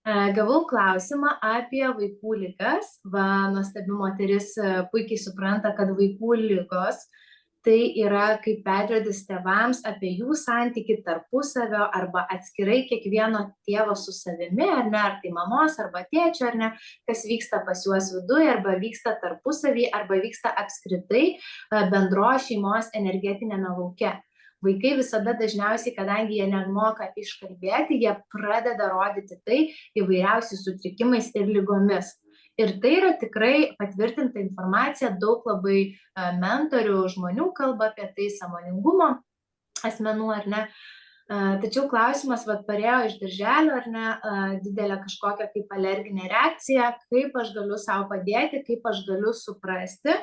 Gavau klausimą apie vaikų ligas. Va, nuostabi moteris puikiai supranta, kad vaikų ligos tai yra kaip veidrodis tėvams apie jų santykį tarpusavio arba atskirai kiekvieno tėvo su savimi, ar ne, ar tai mamos, arba tėčio, ar ne, kas vyksta pas juos viduje, arba vyksta tarpusavį, arba vyksta apskritai bendro šeimos energetinėme lauke. Vaikai visada dažniausiai, kadangi jie nemoka iškalbėti, jie pradeda rodyti tai įvairiausiais sutrikimais ir ligomis. Ir tai yra tikrai patvirtinta informacija, daug labai mentorių žmonių kalba apie tai, sąmoningumo asmenų, ar ne. Tačiau klausimas, parėjo iš darželio, ar ne, didelė kažkokia kaip alerginė reakcija, kaip aš galiu savo padėti, kaip aš galiu suprasti,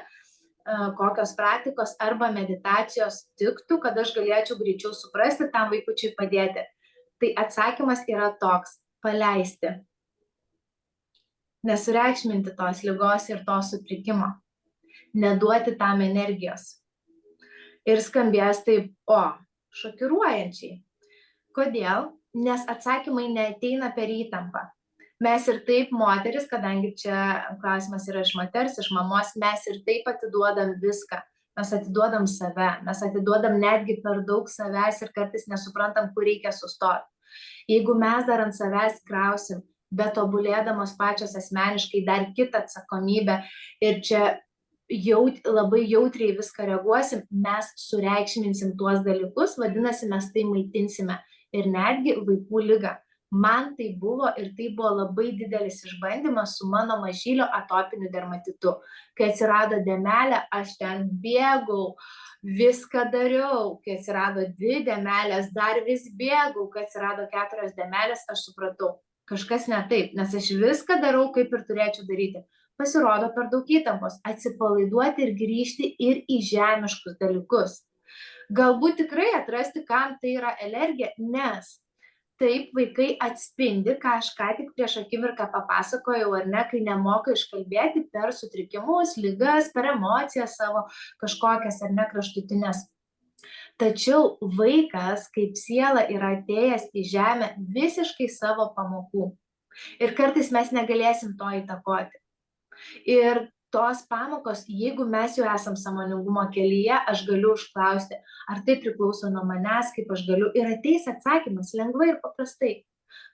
kokios praktikos arba meditacijos tiktų, kad aš galėčiau greičiau suprasti, tam vaikučiui padėti. Tai atsakymas yra toks: paleisti. Nesureikšminti tos ligos ir to sutrikimo. Neduoti tam energijos. Ir skambės taip, šokiruojančiai. Kodėl? Nes atsakymai neateina per įtampą. Mes ir taip moteris, kadangi čia klausimas yra iš moters, iš mamos, mes ir taip atiduodam viską. Mes atiduodam save, mes atiduodam netgi per daug savęs ir kartais nesuprantam, kur reikia sustoti. Jeigu mes dar ant savęs krausim, bet tobulėdamos pačios asmeniškai dar kitą atsakomybę ir čia labai jautriai viską reaguosim, mes sureikšminsim tuos dalykus, vadinasi, mes tai maitinsime ir netgi vaikų ligą. Man tai buvo ir tai buvo labai didelis išbandymas su mano mažylio atopiniu dermatitu. Kai atsirado dėmelė, aš ten bėgau, viską dariau. Kai atsirado 2 dėmelės, dar vis bėgau. Kai atsirado 4 dėmelės, aš supratau, kažkas ne taip, nes aš viską darau, kaip ir turėčiau daryti. Pasirodo per daug įtampos, atsipalaiduoti ir grįžti ir į žemiškus dalykus. Galbūt tikrai atrasti, kam tai yra alergija, nes taip vaikai atspindi, ką aš ką tik prieš akimirką papasakojau, ar ne, kai nemoka iškalbėti per sutrikimus, ligas, per emocijas savo kažkokias ar ne kraštutinės. Tačiau vaikas kaip siela yra atėjęs į žemę visiškai savo pamokų. Ir kartais mes negalėsim to įtakoti. Ir tos pamokos, jeigu mes jau esam sąmoningumo kelyje, aš galiu užklausti, ar tai priklauso nuo manęs, kaip aš galiu, ir ateis atsakymas lengvai ir paprastai.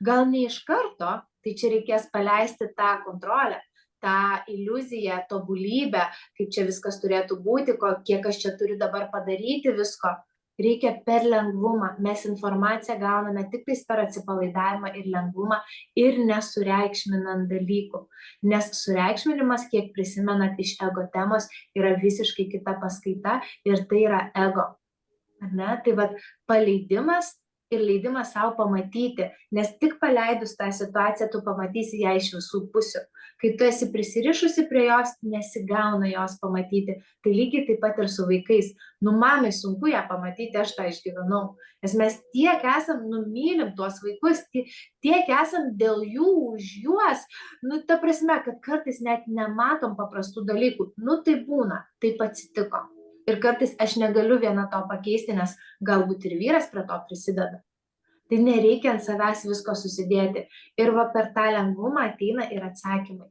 Gal ne iš karto, tai čia reikės paleisti tą kontrolę, tą iliuziją, tobulybę, kaip čia viskas turėtų būti, kiek aš čia turiu dabar padaryti visko. Reikia per lengvumą. Mes informaciją gauname tik per atsipalaidavimą ir lengvumą ir nesureikšminant dalykų. Nes sureikšminimas, kiek prisimenat iš ego temos, yra visiškai kita paskaita ir tai yra ego. Ar ne? Tai paleidimas ir leidimas savo pamatyti, nes tik paleidus tą situaciją, tu pamatysi ją iš visų pusių. Kai tu esi prisirišusi prie jos, nesigauna jos pamatyti. Tai lygiai taip pat ir su vaikais. Mamai sunku ją pamatyti, aš tą išgyvenau. Nes mes tiek esam, mylim tuos vaikus, tiek esam dėl jų, už juos. Ta prasme, kad kartais net nematom paprastų dalykų. Tai būna, taip atsitiko. Ir kartais aš negaliu viena to pakeisti, nes galbūt ir vyras prie to prisideda. Tai nereikia ant savęs visko susidėti. Ir per tą lengvumą ateina ir atsakymai.